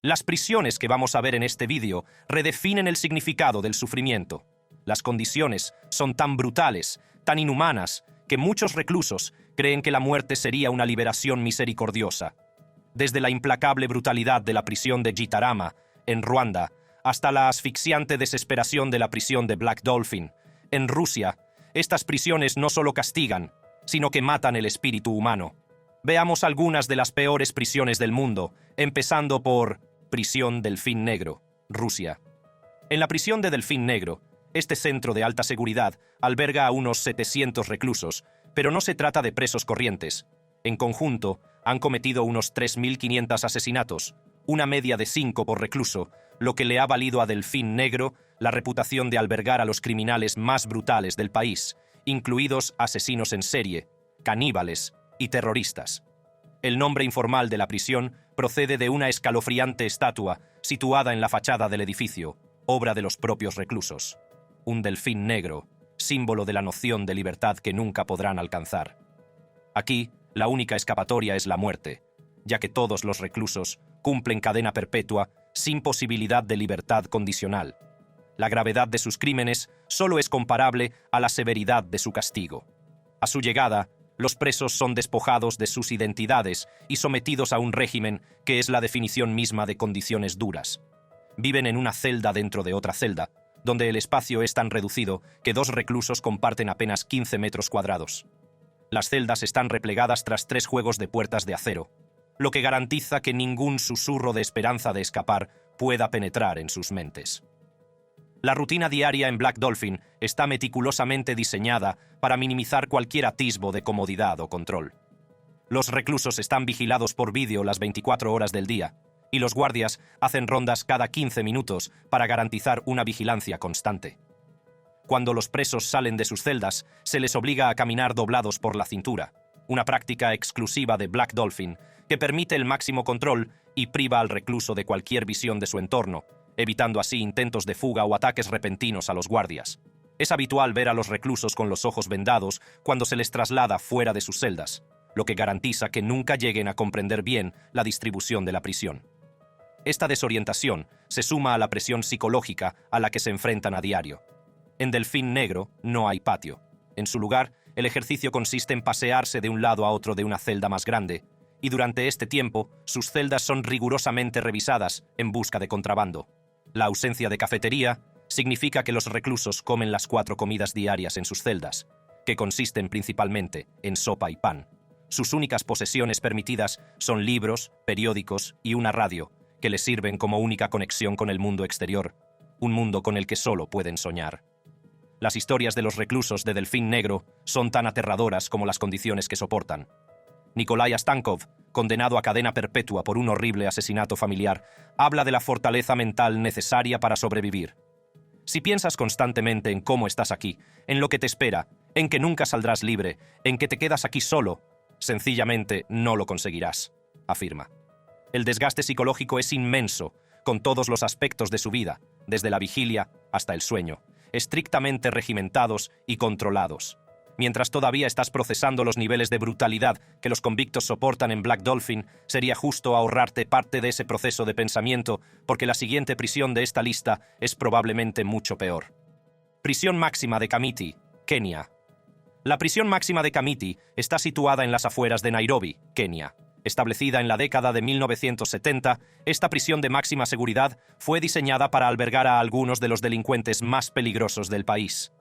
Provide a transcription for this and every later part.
Las prisiones que vamos a ver en este vídeo redefinen el significado del sufrimiento. Las condiciones son tan brutales, tan inhumanas, que muchos reclusos creen que la muerte sería una liberación misericordiosa. Desde la implacable brutalidad de la prisión de Gitarama, en Ruanda, hasta la asfixiante desesperación de la prisión de Black Dolphin, en Rusia, estas prisiones no solo castigan, sino que matan el espíritu humano. Veamos algunas de las peores prisiones del mundo, empezando por Prisión Delfín Negro, Rusia. En la prisión de Delfín Negro, este centro de alta seguridad alberga a unos 700 reclusos, pero no se trata de presos corrientes. En conjunto, han cometido unos 3.500 asesinatos, una media de 5 por recluso, lo que le ha valido a Delfín Negro la reputación de albergar a los criminales más brutales del país, incluidos asesinos en serie, caníbales y terroristas. El nombre informal de la prisión procede de una escalofriante estatua situada en la fachada del edificio, obra de los propios reclusos. Un delfín negro, símbolo de la noción de libertad que nunca podrán alcanzar. Aquí, la única escapatoria es la muerte, ya que todos los reclusos cumplen cadena perpetua sin posibilidad de libertad condicional. La gravedad de sus crímenes solo es comparable a la severidad de su castigo. A su llegada, los presos son despojados de sus identidades y sometidos a un régimen que es la definición misma de condiciones duras. Viven en una celda dentro de otra celda, donde el espacio es tan reducido que 2 reclusos comparten apenas 15 metros cuadrados. Las celdas están replegadas tras 3 juegos de puertas de acero, lo que garantiza que ningún susurro de esperanza de escapar pueda penetrar en sus mentes. La rutina diaria en Black Dolphin está meticulosamente diseñada para minimizar cualquier atisbo de comodidad o control. Los reclusos están vigilados por vídeo las 24 horas del día, y los guardias hacen rondas cada 15 minutos para garantizar una vigilancia constante. Cuando los presos salen de sus celdas, se les obliga a caminar doblados por la cintura, una práctica exclusiva de Black Dolphin que permite el máximo control y priva al recluso de cualquier visión de su entorno, evitando así intentos de fuga o ataques repentinos a los guardias. Es habitual ver a los reclusos con los ojos vendados cuando se les traslada fuera de sus celdas, lo que garantiza que nunca lleguen a comprender bien la distribución de la prisión. Esta desorientación se suma a la presión psicológica a la que se enfrentan a diario. En Delfín Negro no hay patio. En su lugar, el ejercicio consiste en pasearse de un lado a otro de una celda más grande, y durante este tiempo, sus celdas son rigurosamente revisadas en busca de contrabando. La ausencia de cafetería significa que los reclusos comen las 4 comidas diarias en sus celdas, que consisten principalmente en sopa y pan. Sus únicas posesiones permitidas son libros, periódicos y una radio, que les sirven como única conexión con el mundo exterior, un mundo con el que solo pueden soñar. Las historias de los reclusos de Delfín Negro son tan aterradoras como las condiciones que soportan. Nikolai Astankov, condenado a cadena perpetua por un horrible asesinato familiar, habla de la fortaleza mental necesaria para sobrevivir. Si piensas constantemente en cómo estás aquí, en lo que te espera, en que nunca saldrás libre, en que te quedas aquí solo, sencillamente no lo conseguirás, afirma. El desgaste psicológico es inmenso, con todos los aspectos de su vida, desde la vigilia hasta el sueño, estrictamente regimentados y controlados. Mientras todavía estás procesando los niveles de brutalidad que los convictos soportan en Black Dolphin, sería justo ahorrarte parte de ese proceso de pensamiento, porque la siguiente prisión de esta lista es probablemente mucho peor. Prisión máxima de Kamiti, Kenia. La prisión máxima de Kamiti está situada en las afueras de Nairobi, Kenia. Establecida en la década de 1970, esta prisión de máxima seguridad fue diseñada para albergar a algunos de los delincuentes más peligrosos del país.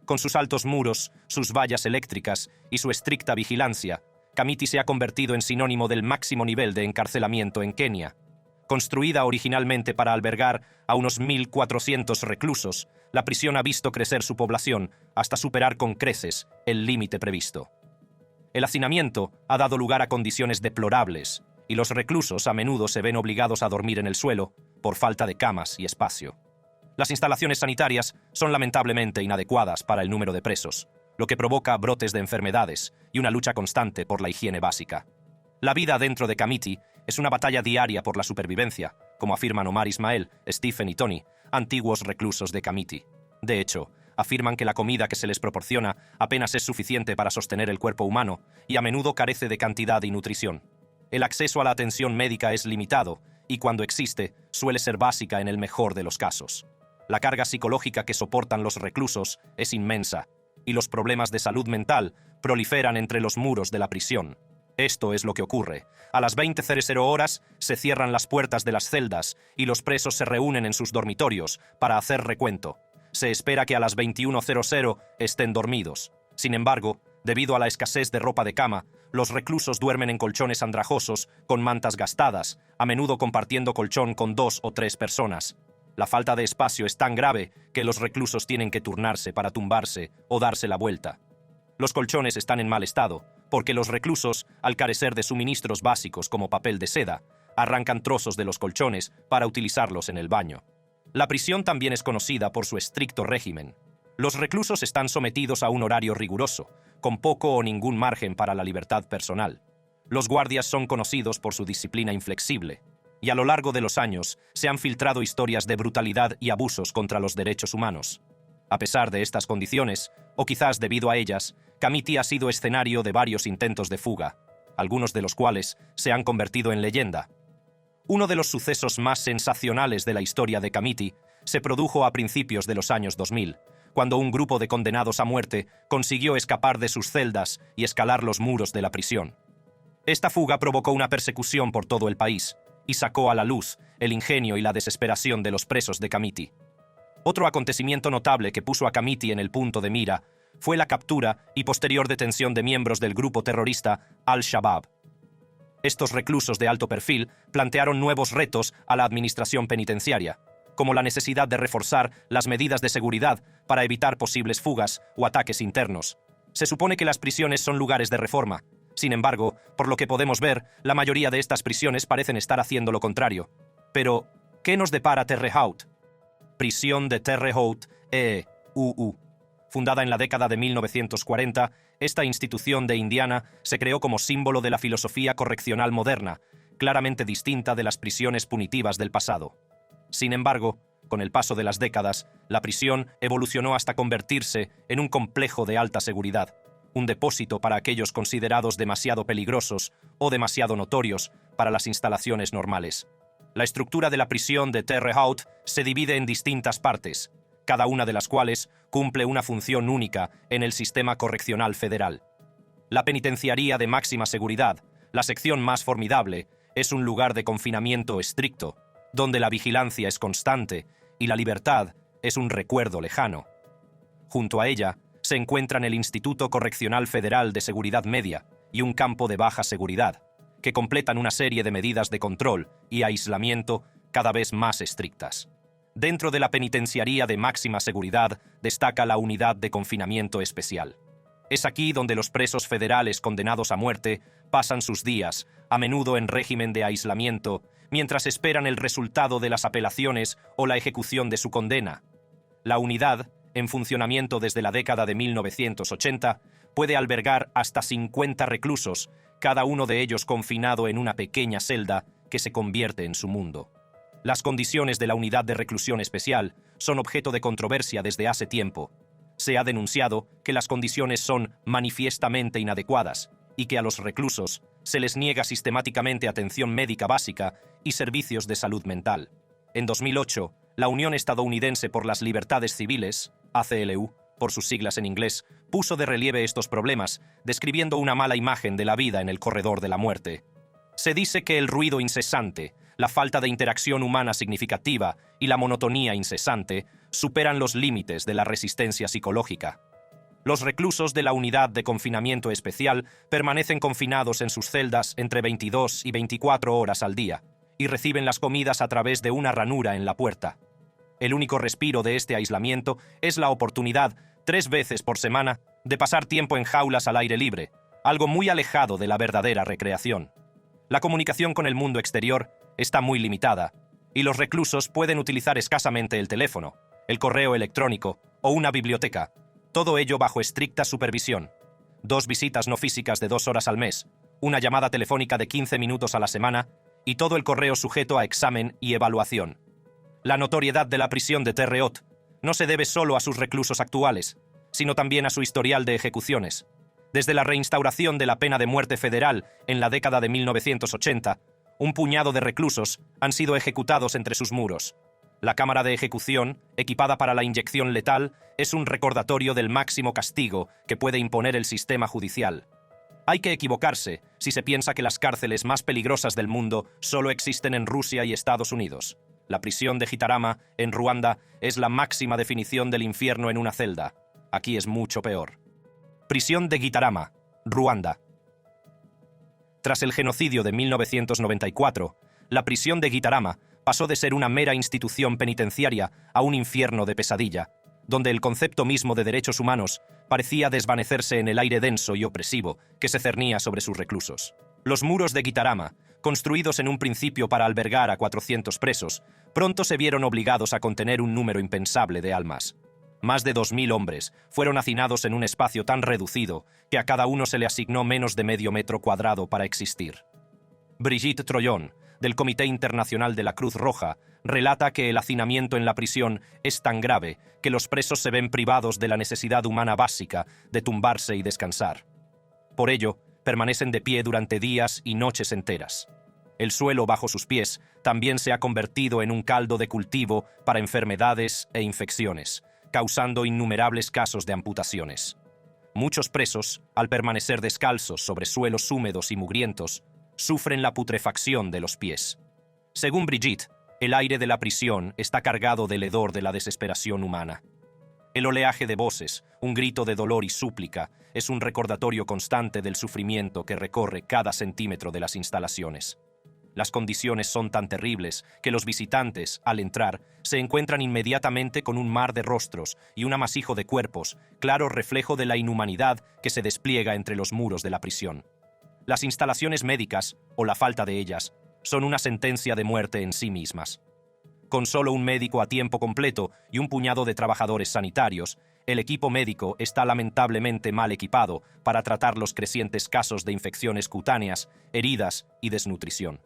Con sus altos muros, sus vallas eléctricas y su estricta vigilancia, Kamiti se ha convertido en sinónimo del máximo nivel de encarcelamiento en Kenia. Construida originalmente para albergar a unos 1.400 reclusos, la prisión ha visto crecer su población hasta superar con creces el límite previsto. El hacinamiento ha dado lugar a condiciones deplorables, y los reclusos a menudo se ven obligados a dormir en el suelo por falta de camas y espacio. Las instalaciones sanitarias son lamentablemente inadecuadas para el número de presos, lo que provoca brotes de enfermedades y una lucha constante por la higiene básica. La vida dentro de Kamiti es una batalla diaria por la supervivencia, como afirman Omar Ismael, Stephen y Tony, antiguos reclusos de Kamiti. De hecho, afirman que la comida que se les proporciona apenas es suficiente para sostener el cuerpo humano y a menudo carece de cantidad y nutrición. El acceso a la atención médica es limitado, y cuando existe, suele ser básica en el mejor de los casos. La carga psicológica que soportan los reclusos es inmensa, y los problemas de salud mental proliferan entre los muros de la prisión. Esto es lo que ocurre. A las 20:00 horas se cierran las puertas de las celdas y los presos se reúnen en sus dormitorios para hacer recuento. Se espera que a las 21:00 estén dormidos. Sin embargo, debido a la escasez de ropa de cama, los reclusos duermen en colchones andrajosos con mantas gastadas, a menudo compartiendo colchón con 2 o 3 personas. La falta de espacio es tan grave que los reclusos tienen que turnarse para tumbarse o darse la vuelta. Los colchones están en mal estado, porque los reclusos, al carecer de suministros básicos como papel de seda, arrancan trozos de los colchones para utilizarlos en el baño. La prisión también es conocida por su estricto régimen. Los reclusos están sometidos a un horario riguroso, con poco o ningún margen para la libertad personal. Los guardias son conocidos por su disciplina inflexible, y a lo largo de los años se han filtrado historias de brutalidad y abusos contra los derechos humanos. A pesar de estas condiciones, o quizás debido a ellas, Kamiti ha sido escenario de varios intentos de fuga, algunos de los cuales se han convertido en leyenda. Uno de los sucesos más sensacionales de la historia de Kamiti se produjo a principios de los años 2000, cuando un grupo de condenados a muerte consiguió escapar de sus celdas y escalar los muros de la prisión. Esta fuga provocó una persecución por todo el país y sacó a la luz el ingenio y la desesperación de los presos de Kamiti. Otro acontecimiento notable que puso a Kamiti en el punto de mira fue la captura y posterior detención de miembros del grupo terrorista Al-Shabaab. Estos reclusos de alto perfil plantearon nuevos retos a la administración penitenciaria, como la necesidad de reforzar las medidas de seguridad para evitar posibles fugas o ataques internos. Se supone que las prisiones son lugares de reforma. Sin embargo, por lo que podemos ver, la mayoría de estas prisiones parecen estar haciendo lo contrario. Pero, ¿qué nos depara Terre Haute? Prisión de Terre Haute, EUU. Fundada en la década de 1940, esta institución de Indiana se creó como símbolo de la filosofía correccional moderna, claramente distinta de las prisiones punitivas del pasado. Sin embargo, con el paso de las décadas, la prisión evolucionó hasta convertirse en un complejo de alta seguridad, un depósito para aquellos considerados demasiado peligrosos o demasiado notorios para las instalaciones normales. La estructura de la prisión de Terre Haute se divide en distintas partes, cada una de las cuales cumple una función única en el sistema correccional federal. La penitenciaría de máxima seguridad, la sección más formidable, es un lugar de confinamiento estricto, donde la vigilancia es constante y la libertad es un recuerdo lejano. Junto a ella se encuentran el Instituto Correccional Federal de Seguridad Media y un campo de baja seguridad, que completan una serie de medidas de control y aislamiento cada vez más estrictas. Dentro de la penitenciaría de máxima seguridad destaca la Unidad de Confinamiento Especial. Es aquí donde los presos federales condenados a muerte pasan sus días, a menudo en régimen de aislamiento, mientras esperan el resultado de las apelaciones o la ejecución de su condena. La unidad, en funcionamiento desde la década de 1980, puede albergar hasta 50 reclusos, cada uno de ellos confinado en una pequeña celda que se convierte en su mundo. Las condiciones de la unidad de reclusión especial son objeto de controversia desde hace tiempo. Se ha denunciado que las condiciones son manifiestamente inadecuadas y que a los reclusos se les niega sistemáticamente atención médica básica y servicios de salud mental. En 2008, la Unión Estadounidense por las Libertades Civiles, ACLU, por sus siglas en inglés, puso de relieve estos problemas, describiendo una mala imagen de la vida en el corredor de la muerte. Se dice que el ruido incesante, la falta de interacción humana significativa y la monotonía incesante superan los límites de la resistencia psicológica. Los reclusos de la Unidad de Confinamiento Especial permanecen confinados en sus celdas entre 22 y 24 horas al día y reciben las comidas a través de una ranura en la puerta. El único respiro de este aislamiento es la oportunidad, 3 veces por semana, de pasar tiempo en jaulas al aire libre, algo muy alejado de la verdadera recreación. La comunicación con el mundo exterior está muy limitada, y los reclusos pueden utilizar escasamente el teléfono, el correo electrónico o una biblioteca, todo ello bajo estricta supervisión. 2 visitas no físicas de 2 horas al mes, una llamada telefónica de 15 minutos a la semana y todo el correo sujeto a examen y evaluación. La notoriedad de la prisión de Terre Haute no se debe solo a sus reclusos actuales, sino también a su historial de ejecuciones. Desde la reinstauración de la pena de muerte federal en la década de 1980, Un puñado de reclusos han sido ejecutados entre sus muros. La cámara de ejecución, equipada para la inyección letal, es un recordatorio del máximo castigo que puede imponer el sistema judicial. Hay que equivocarse si se piensa que las cárceles más peligrosas del mundo solo existen en Rusia y Estados Unidos. La prisión de Gitarama, en Ruanda, es la máxima definición del infierno en una celda. Aquí es mucho peor. Prisión de Gitarama, Ruanda. Tras el genocidio de 1994, la prisión de Gitarama pasó de ser una mera institución penitenciaria a un infierno de pesadilla, donde el concepto mismo de derechos humanos parecía desvanecerse en el aire denso y opresivo que se cernía sobre sus reclusos. Los muros de Gitarama, construidos en un principio para albergar a 400 presos, pronto se vieron obligados a contener un número impensable de almas. Más de 2000 hombres fueron hacinados en un espacio tan reducido que a cada uno se le asignó menos de medio metro cuadrado para existir. Brigitte Troyon, del Comité Internacional de la Cruz Roja, relata que el hacinamiento en la prisión es tan grave que los presos se ven privados de la necesidad humana básica de tumbarse y descansar. Por ello, permanecen de pie durante días y noches enteras. El suelo bajo sus pies también se ha convertido en un caldo de cultivo para enfermedades e infecciones, causando innumerables casos de amputaciones. Muchos presos, al permanecer descalzos sobre suelos húmedos y mugrientos, sufren la putrefacción de los pies. Según Brigitte, el aire de la prisión está cargado del hedor de la desesperación humana. El oleaje de voces, un grito de dolor y súplica, es un recordatorio constante del sufrimiento que recorre cada centímetro de las instalaciones. Las condiciones son tan terribles que los visitantes, al entrar, se encuentran inmediatamente con un mar de rostros y un amasijo de cuerpos, claro reflejo de la inhumanidad que se despliega entre los muros de la prisión. Las instalaciones médicas, o la falta de ellas, son una sentencia de muerte en sí mismas. Con solo un médico a tiempo completo y un puñado de trabajadores sanitarios, el equipo médico está lamentablemente mal equipado para tratar los crecientes casos de infecciones cutáneas, heridas y desnutrición.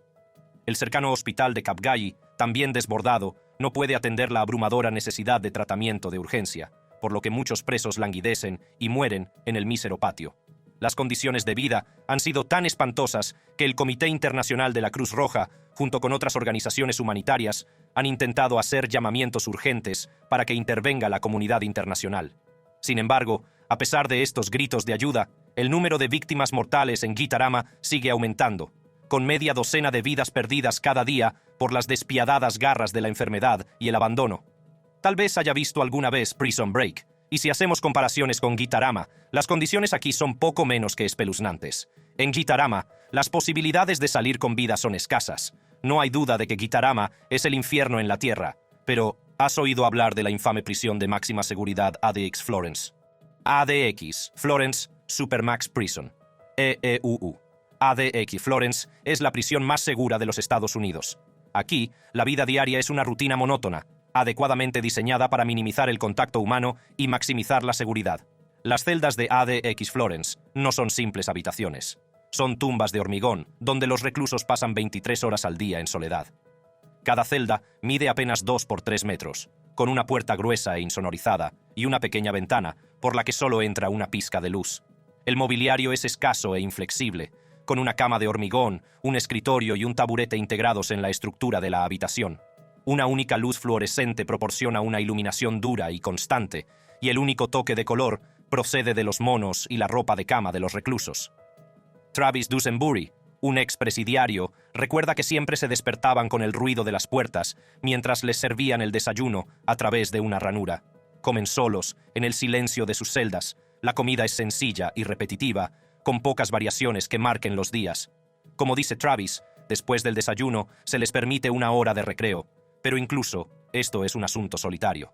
El cercano hospital de Kapgayi, también desbordado, no puede atender la abrumadora necesidad de tratamiento de urgencia, por lo que muchos presos languidecen y mueren en el mísero patio. Las condiciones de vida han sido tan espantosas que el Comité Internacional de la Cruz Roja, junto con otras organizaciones humanitarias, han intentado hacer llamamientos urgentes para que intervenga la comunidad internacional. Sin embargo, a pesar de estos gritos de ayuda, el número de víctimas mortales en Gitarama sigue aumentando, con media docena de vidas perdidas cada día por las despiadadas garras de la enfermedad y el abandono. Tal vez haya visto alguna vez Prison Break, y si hacemos comparaciones con Gitarama, las condiciones aquí son poco menos que espeluznantes. En Gitarama, las posibilidades de salir con vida son escasas. No hay duda de que Gitarama es el infierno en la tierra, pero ¿has oído hablar de la infame prisión de máxima seguridad ADX Florence? ADX Florence Supermax Prison. EEUU. ADX Florence es la prisión más segura de los Estados Unidos. Aquí, la vida diaria es una rutina monótona, adecuadamente diseñada para minimizar el contacto humano y maximizar la seguridad. Las celdas de ADX Florence no son simples habitaciones. Son tumbas de hormigón, donde los reclusos pasan 23 horas al día en soledad. Cada celda mide apenas 2 por 3 metros, con una puerta gruesa e insonorizada y una pequeña ventana por la que solo entra una pizca de luz. El mobiliario es escaso e inflexible, con una cama de hormigón, un escritorio y un taburete integrados en la estructura de la habitación. Una única luz fluorescente proporciona una iluminación dura y constante, y el único toque de color procede de los monos y la ropa de cama de los reclusos. Travis Dusenbury, un expresidiario, recuerda que siempre se despertaban con el ruido de las puertas mientras les servían el desayuno a través de una ranura. Comen solos, en el silencio de sus celdas. La comida es sencilla y repetitiva, con pocas variaciones que marquen los días. Como dice Travis, después del desayuno se les permite una hora de recreo, pero incluso esto es un asunto solitario.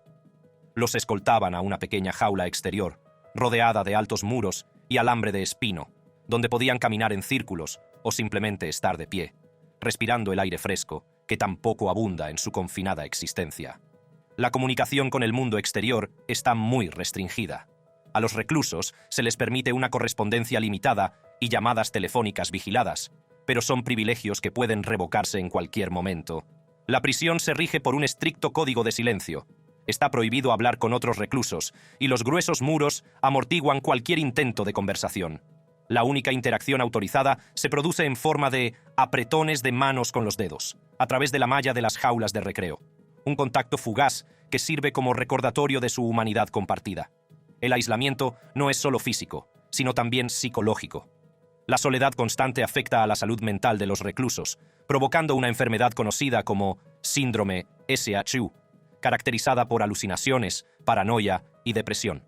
Los escoltaban a una pequeña jaula exterior, rodeada de altos muros y alambre de espino, donde podían caminar en círculos o simplemente estar de pie, respirando el aire fresco que tampoco abunda en su confinada existencia. La comunicación con el mundo exterior está muy restringida. A los reclusos se les permite una correspondencia limitada y llamadas telefónicas vigiladas, pero son privilegios que pueden revocarse en cualquier momento. La prisión se rige por un estricto código de silencio. Está prohibido hablar con otros reclusos, y los gruesos muros amortiguan cualquier intento de conversación. La única interacción autorizada se produce en forma de apretones de manos con los dedos, a través de la malla de las jaulas de recreo. Un contacto fugaz que sirve como recordatorio de su humanidad compartida. El aislamiento no es solo físico, sino también psicológico. La soledad constante afecta a la salud mental de los reclusos, provocando una enfermedad conocida como síndrome SHU, caracterizada por alucinaciones, paranoia y depresión.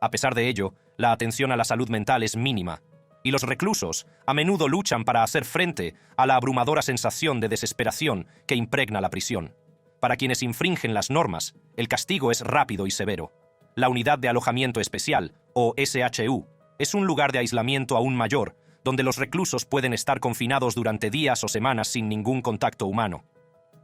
A pesar de ello, la atención a la salud mental es mínima, y los reclusos a menudo luchan para hacer frente a la abrumadora sensación de desesperación que impregna la prisión. Para quienes infringen las normas, el castigo es rápido y severo. La Unidad de Alojamiento Especial, o SHU, es un lugar de aislamiento aún mayor, donde los reclusos pueden estar confinados durante días o semanas sin ningún contacto humano.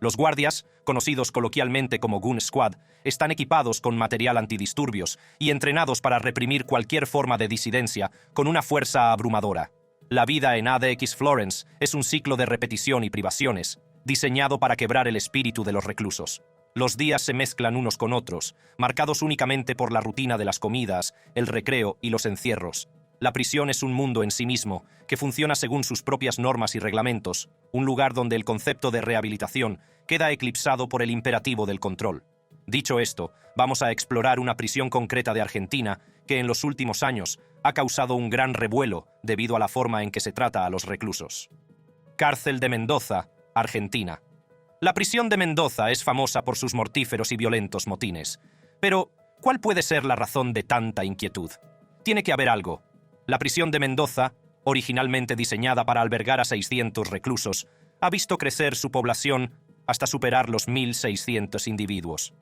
Los guardias, conocidos coloquialmente como Goon Squad, están equipados con material antidisturbios y entrenados para reprimir cualquier forma de disidencia con una fuerza abrumadora. La vida en ADX Florence es un ciclo de repetición y privaciones, diseñado para quebrar el espíritu de los reclusos. Los días se mezclan unos con otros, marcados únicamente por la rutina de las comidas, el recreo y los encierros. La prisión es un mundo en sí mismo, que funciona según sus propias normas y reglamentos, un lugar donde el concepto de rehabilitación queda eclipsado por el imperativo del control. Dicho esto, vamos a explorar una prisión concreta de Argentina que en los últimos años ha causado un gran revuelo debido a la forma en que se trata a los reclusos. Cárcel de Mendoza, Argentina. La prisión de Mendoza es famosa por sus mortíferos y violentos motines. Pero, ¿cuál puede ser la razón de tanta inquietud? Tiene que haber algo. La prisión de Mendoza, originalmente diseñada para albergar a 600 reclusos, ha visto crecer su población hasta superar los 1.600 individuos.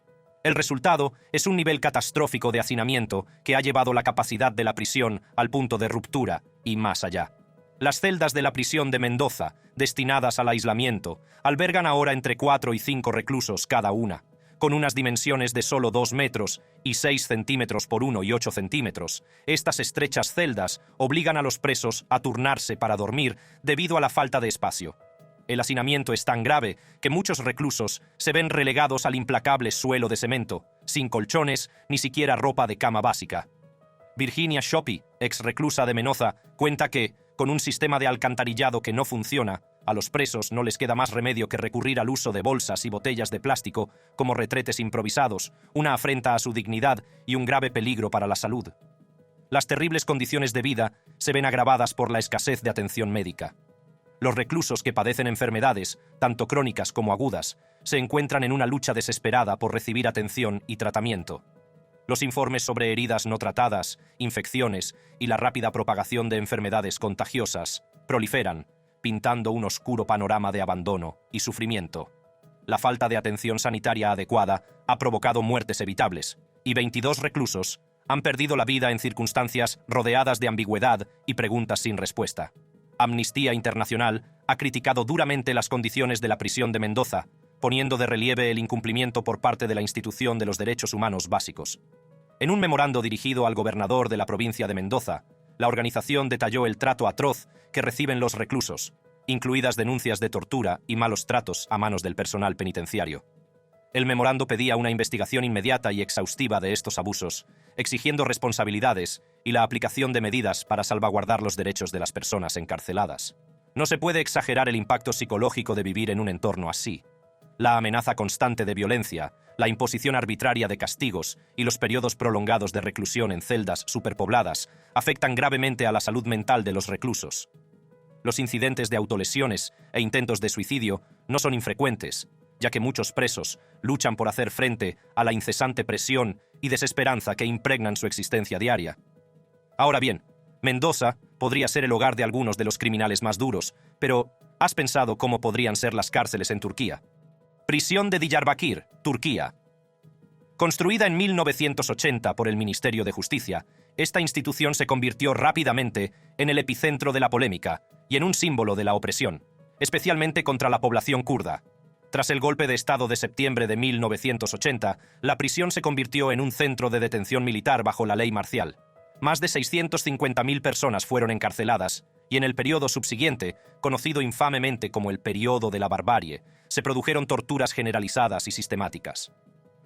El resultado es un nivel catastrófico de hacinamiento que ha llevado la capacidad de la prisión al punto de ruptura y más allá. Las celdas de la prisión de Mendoza, destinadas al aislamiento, albergan ahora entre 4 y 5 reclusos cada una, con unas dimensiones de solo 2 metros y 6 centímetros por 1 y 8 centímetros. Estas estrechas celdas obligan a los presos a turnarse para dormir debido a la falta de espacio. El hacinamiento es tan grave que muchos reclusos se ven relegados al implacable suelo de cemento, sin colchones ni siquiera ropa de cama básica. Virginia Shopi, ex reclusa de Mendoza, cuenta que, con un sistema de alcantarillado que no funciona, a los presos no les queda más remedio que recurrir al uso de bolsas y botellas de plástico como retretes improvisados, una afrenta a su dignidad y un grave peligro para la salud. Las terribles condiciones de vida se ven agravadas por la escasez de atención médica. Los reclusos que padecen enfermedades, tanto crónicas como agudas, se encuentran en una lucha desesperada por recibir atención y tratamiento. Los informes sobre heridas no tratadas, infecciones y la rápida propagación de enfermedades contagiosas proliferan, pintando un oscuro panorama de abandono y sufrimiento. La falta de atención sanitaria adecuada ha provocado muertes evitables, y 22 reclusos han perdido la vida en circunstancias rodeadas de ambigüedad y preguntas sin respuesta. Amnistía Internacional ha criticado duramente las condiciones de la prisión de Mendoza, poniendo de relieve el incumplimiento por parte de la institución de los derechos humanos básicos. En un memorando dirigido al gobernador de la provincia de Mendoza, la organización detalló el trato atroz que reciben los reclusos, incluidas denuncias de tortura y malos tratos a manos del personal penitenciario. El memorando pedía una investigación inmediata y exhaustiva de estos abusos, exigiendo responsabilidades y la aplicación de medidas para salvaguardar los derechos de las personas encarceladas. No se puede exagerar el impacto psicológico de vivir en un entorno así. La amenaza constante de violencia, la imposición arbitraria de castigos y los periodos prolongados de reclusión en celdas superpobladas afectan gravemente a la salud mental de los reclusos. Los incidentes de autolesiones e intentos de suicidio no son infrecuentes, ya que muchos presos luchan por hacer frente a la incesante presión y desesperanza que impregnan su existencia diaria. Ahora bien, Mendoza podría ser el hogar de algunos de los criminales más duros, pero ¿has pensado cómo podrían ser las cárceles en Turquía? Prisión de Diyarbakir, Turquía. Construida en 1980 por el Ministerio de Justicia, esta institución se convirtió rápidamente en el epicentro de la polémica y en un símbolo de la opresión, especialmente contra la población kurda. Tras el golpe de Estado de septiembre de 1980, la prisión se convirtió en un centro de detención militar bajo la ley marcial. Más de 650.000 personas fueron encarceladas, y en el periodo subsiguiente, conocido infamemente como el periodo de la barbarie, se produjeron torturas generalizadas y sistemáticas.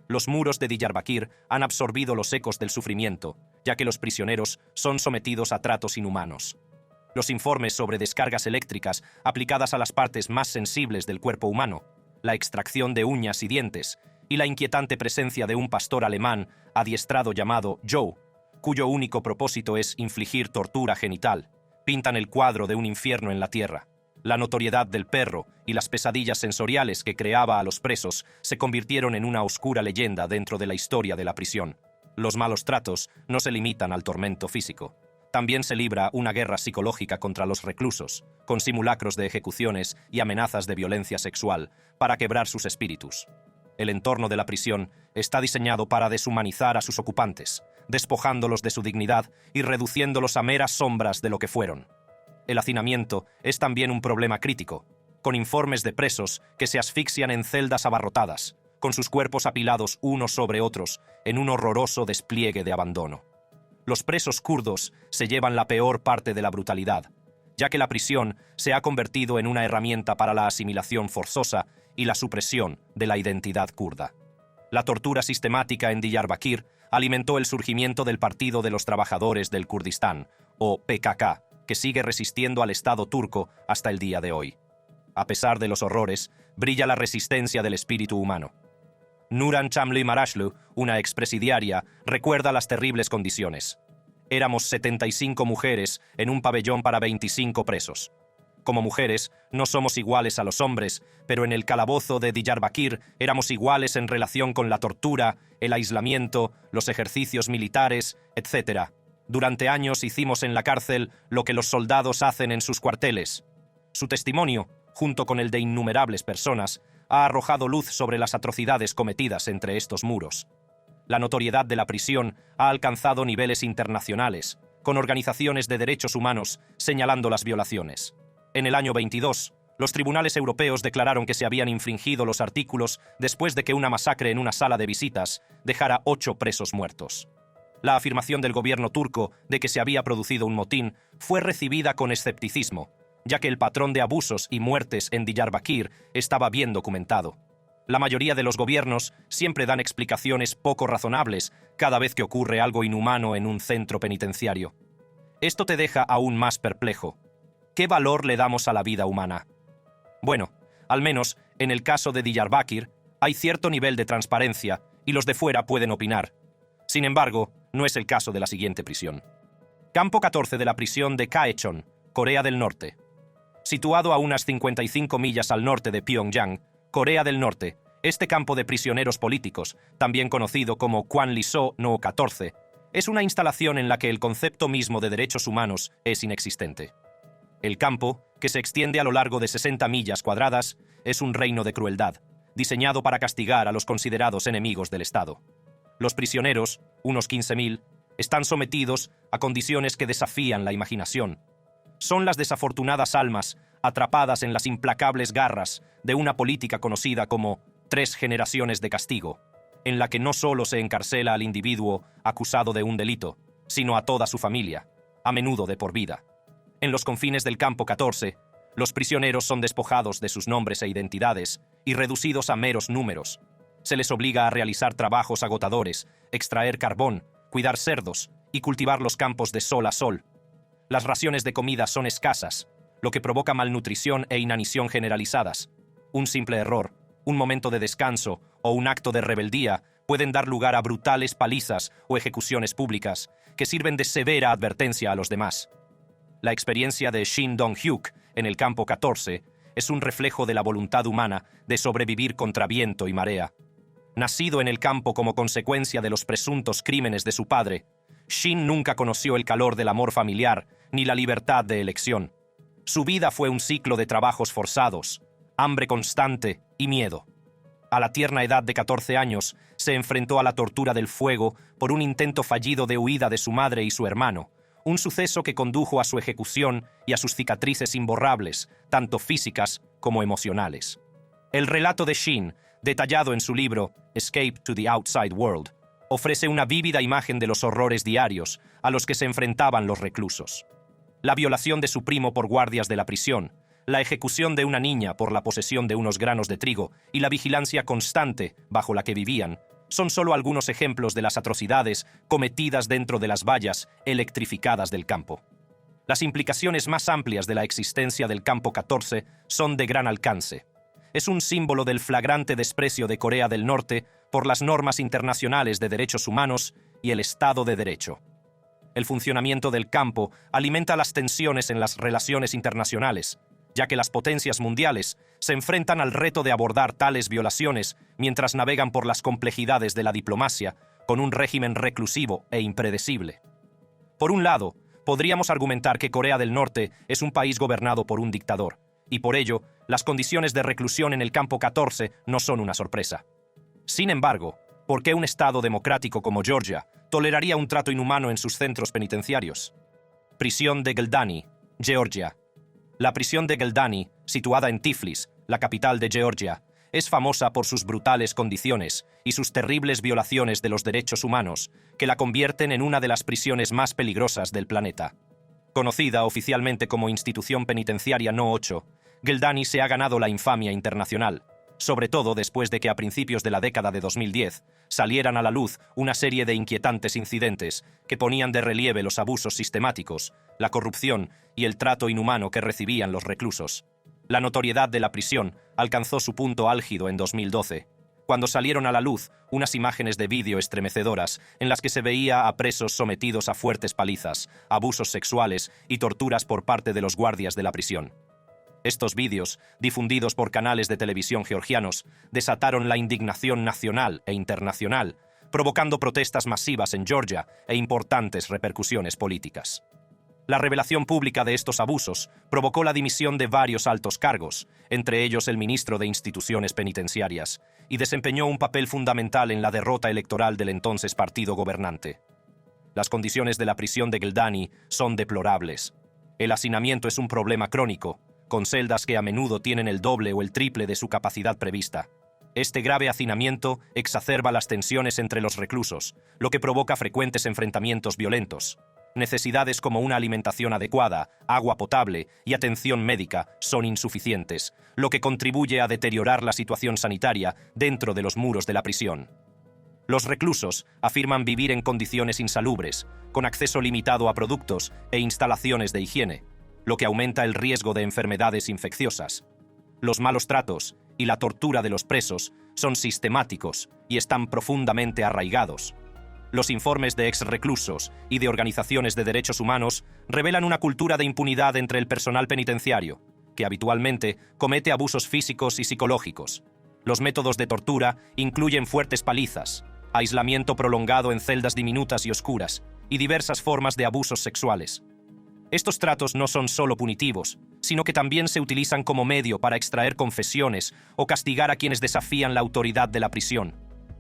Los muros de Diyarbakir han absorbido los ecos del sufrimiento, ya que los prisioneros son sometidos a tratos inhumanos. Los informes sobre descargas eléctricas aplicadas a las partes más sensibles del cuerpo humano, la extracción de uñas y dientes, y la inquietante presencia de un pastor alemán adiestrado llamado Joe, cuyo único propósito es infligir tortura genital, pintan el cuadro de un infierno en la tierra. La notoriedad del perro y las pesadillas sensoriales que creaba a los presos se convirtieron en una oscura leyenda dentro de la historia de la prisión. Los malos tratos no se limitan al tormento físico. También se libra una guerra psicológica contra los reclusos, con simulacros de ejecuciones y amenazas de violencia sexual para quebrar sus espíritus. El entorno de la prisión está diseñado para deshumanizar a sus ocupantes, despojándolos de su dignidad y reduciéndolos a meras sombras de lo que fueron. El hacinamiento es también un problema crítico, con informes de presos que se asfixian en celdas abarrotadas, con sus cuerpos apilados unos sobre otros en un horroroso despliegue de abandono. Los presos kurdos se llevan la peor parte de la brutalidad, ya que la prisión se ha convertido en una herramienta para la asimilación forzosa y la supresión de la identidad kurda. La tortura sistemática en Diyarbakir alimentó el surgimiento del Partido de los Trabajadores del Kurdistán, o PKK, que sigue resistiendo al Estado turco hasta el día de hoy. A pesar de los horrores, brilla la resistencia del espíritu humano. Nuran Chamli Marashlu, una expresidiaria, recuerda las terribles condiciones. Éramos 75 mujeres en un pabellón para 25 presos. Como mujeres, no somos iguales a los hombres, pero en el calabozo de Diyarbakir éramos iguales en relación con la tortura, el aislamiento, los ejercicios militares, etc. Durante años hicimos en la cárcel lo que los soldados hacen en sus cuarteles. Su testimonio, junto con el de innumerables personas, ha arrojado luz sobre las atrocidades cometidas entre estos muros. La notoriedad de la prisión ha alcanzado niveles internacionales, con organizaciones de derechos humanos señalando las violaciones. En el año 22, los tribunales europeos declararon que se habían infringido los artículos después de que una masacre en una sala de visitas dejara 8 presos muertos. La afirmación del gobierno turco de que se había producido un motín fue recibida con escepticismo, ya que el patrón de abusos y muertes en Diyarbakir estaba bien documentado. La mayoría de los gobiernos siempre dan explicaciones poco razonables cada vez que ocurre algo inhumano en un centro penitenciario. Esto te deja aún más perplejo. ¿Qué valor le damos a la vida humana? Bueno, al menos en el caso de Diyarbakir hay cierto nivel de transparencia y los de fuera pueden opinar. Sin embargo, no es el caso de la siguiente prisión. Campo 14 de la prisión de Kaechon, Corea del Norte. Situado a unas 55 millas al norte de Pyongyang, Corea del Norte, este campo de prisioneros políticos, también conocido como Kwanliso No 14, es una instalación en la que el concepto mismo de derechos humanos es inexistente. El campo, que se extiende a lo largo de 60 millas cuadradas, es un reino de crueldad, diseñado para castigar a los considerados enemigos del Estado. Los prisioneros, unos 15.000, están sometidos a condiciones que desafían la imaginación. Son las desafortunadas almas atrapadas en las implacables garras de una política conocida como 3 generaciones de castigo, en la que no solo se encarcela al individuo acusado de un delito, sino a toda su familia, a menudo de por vida. En los confines del campo 14, los prisioneros son despojados de sus nombres e identidades y reducidos a meros números. Se les obliga a realizar trabajos agotadores, extraer carbón, cuidar cerdos y cultivar los campos de sol a sol. Las raciones de comida son escasas, lo que provoca malnutrición e inanición generalizadas. Un simple error, un momento de descanso o un acto de rebeldía pueden dar lugar a brutales palizas o ejecuciones públicas que sirven de severa advertencia a los demás. La experiencia de Shin Dong-hyuk en el campo 14 es un reflejo de la voluntad humana de sobrevivir contra viento y marea. Nacido en el campo como consecuencia de los presuntos crímenes de su padre, Shin nunca conoció el calor del amor familiar ni la libertad de elección. Su vida fue un ciclo de trabajos forzados, hambre constante y miedo. A la tierna edad de 14 años, se enfrentó a la tortura del fuego por un intento fallido de huida de su madre y su hermano, un suceso que condujo a su ejecución y a sus cicatrices imborrables, tanto físicas como emocionales. El relato de Shin, detallado en su libro Escape to the Outside World, ofrece una vívida imagen de los horrores diarios a los que se enfrentaban los reclusos. La violación de su primo por guardias de la prisión, la ejecución de una niña por la posesión de unos granos de trigo y la vigilancia constante bajo la que vivían son solo algunos ejemplos de las atrocidades cometidas dentro de las vallas electrificadas del campo. Las implicaciones más amplias de la existencia del Campo 14 son de gran alcance. Es un símbolo del flagrante desprecio de Corea del Norte por las normas internacionales de derechos humanos y el Estado de Derecho. El funcionamiento del campo alimenta las tensiones en las relaciones internacionales, ya que las potencias mundiales se enfrentan al reto de abordar tales violaciones mientras navegan por las complejidades de la diplomacia con un régimen reclusivo e impredecible. Por un lado, podríamos argumentar que Corea del Norte es un país gobernado por un dictador, y por ello, las condiciones de reclusión en el Campo 14 no son una sorpresa. Sin embargo, ¿por qué un Estado democrático como Georgia toleraría un trato inhumano en sus centros penitenciarios? Prisión de Geldani, Georgia. La prisión de Geldani, situada en Tiflis, la capital de Georgia, es famosa por sus brutales condiciones y sus terribles violaciones de los derechos humanos, que la convierten en una de las prisiones más peligrosas del planeta. Conocida oficialmente como Institución Penitenciaria No. 8, Geldani se ha ganado la infamia internacional, sobre todo después de que a principios de la década de 2010 salieran a la luz una serie de inquietantes incidentes que ponían de relieve los abusos sistemáticos, la corrupción y el trato inhumano que recibían los reclusos. La notoriedad de la prisión alcanzó su punto álgido en 2012, cuando salieron a la luz unas imágenes de vídeo estremecedoras en las que se veía a presos sometidos a fuertes palizas, abusos sexuales y torturas por parte de los guardias de la prisión. Estos vídeos, difundidos por canales de televisión georgianos, desataron la indignación nacional e internacional, provocando protestas masivas en Georgia e importantes repercusiones políticas. La revelación pública de estos abusos provocó la dimisión de varios altos cargos, entre ellos el ministro de Instituciones Penitenciarias, y desempeñó un papel fundamental en la derrota electoral del entonces partido gobernante. Las condiciones de la prisión de Geldani son deplorables. El hacinamiento es un problema crónico, con celdas que a menudo tienen el doble o el triple de su capacidad prevista. Este grave hacinamiento exacerba las tensiones entre los reclusos, lo que provoca frecuentes enfrentamientos violentos. Necesidades como una alimentación adecuada, agua potable y atención médica son insuficientes, lo que contribuye a deteriorar la situación sanitaria dentro de los muros de la prisión. Los reclusos afirman vivir en condiciones insalubres, con acceso limitado a productos e instalaciones de higiene, lo que aumenta el riesgo de enfermedades infecciosas. Los malos tratos y la tortura de los presos son sistemáticos y están profundamente arraigados. Los informes de exreclusos y de organizaciones de derechos humanos revelan una cultura de impunidad entre el personal penitenciario, que habitualmente comete abusos físicos y psicológicos. Los métodos de tortura incluyen fuertes palizas, aislamiento prolongado en celdas diminutas y oscuras, y diversas formas de abusos sexuales. Estos tratos no son solo punitivos, sino que también se utilizan como medio para extraer confesiones o castigar a quienes desafían la autoridad de la prisión.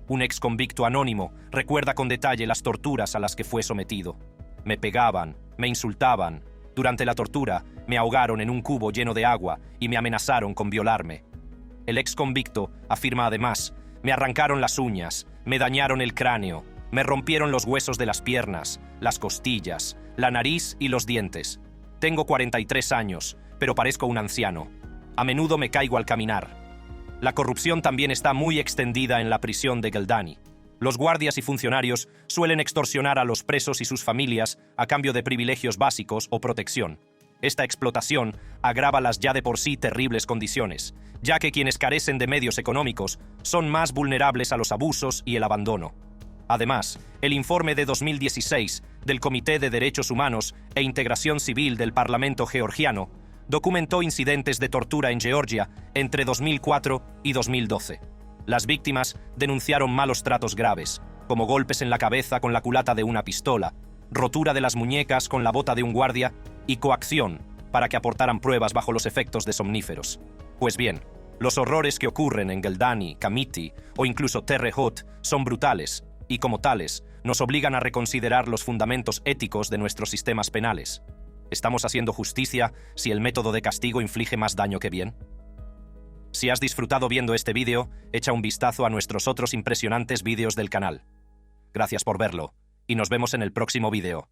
Un exconvicto anónimo recuerda con detalle las torturas a las que fue sometido. Me pegaban, me insultaban. Durante la tortura, me ahogaron en un cubo lleno de agua y me amenazaron con violarme. El exconvicto afirma además, me arrancaron las uñas, me dañaron el cráneo, me rompieron los huesos de las piernas, las costillas, la nariz y los dientes. Tengo 43 años, pero parezco un anciano. A menudo me caigo al caminar. La corrupción también está muy extendida en la prisión de Geldani. Los guardias y funcionarios suelen extorsionar a los presos y sus familias a cambio de privilegios básicos o protección. Esta explotación agrava las ya de por sí terribles condiciones, ya que quienes carecen de medios económicos son más vulnerables a los abusos y el abandono. Además, el informe de 2016 del Comité de Derechos Humanos e Integración Civil del Parlamento georgiano documentó incidentes de tortura en Georgia entre 2004 y 2012. Las víctimas denunciaron malos tratos graves, como golpes en la cabeza con la culata de una pistola, rotura de las muñecas con la bota de un guardia y coacción para que aportaran pruebas bajo los efectos de somníferos. Pues bien, los horrores que ocurren en Geldani, Kamiti o incluso Terre Haute son brutales y, como tales, nos obligan a reconsiderar los fundamentos éticos de nuestros sistemas penales. ¿Estamos haciendo justicia si el método de castigo inflige más daño que bien? Si has disfrutado viendo este vídeo, echa un vistazo a nuestros otros impresionantes vídeos del canal. Gracias por verlo, y nos vemos en el próximo vídeo.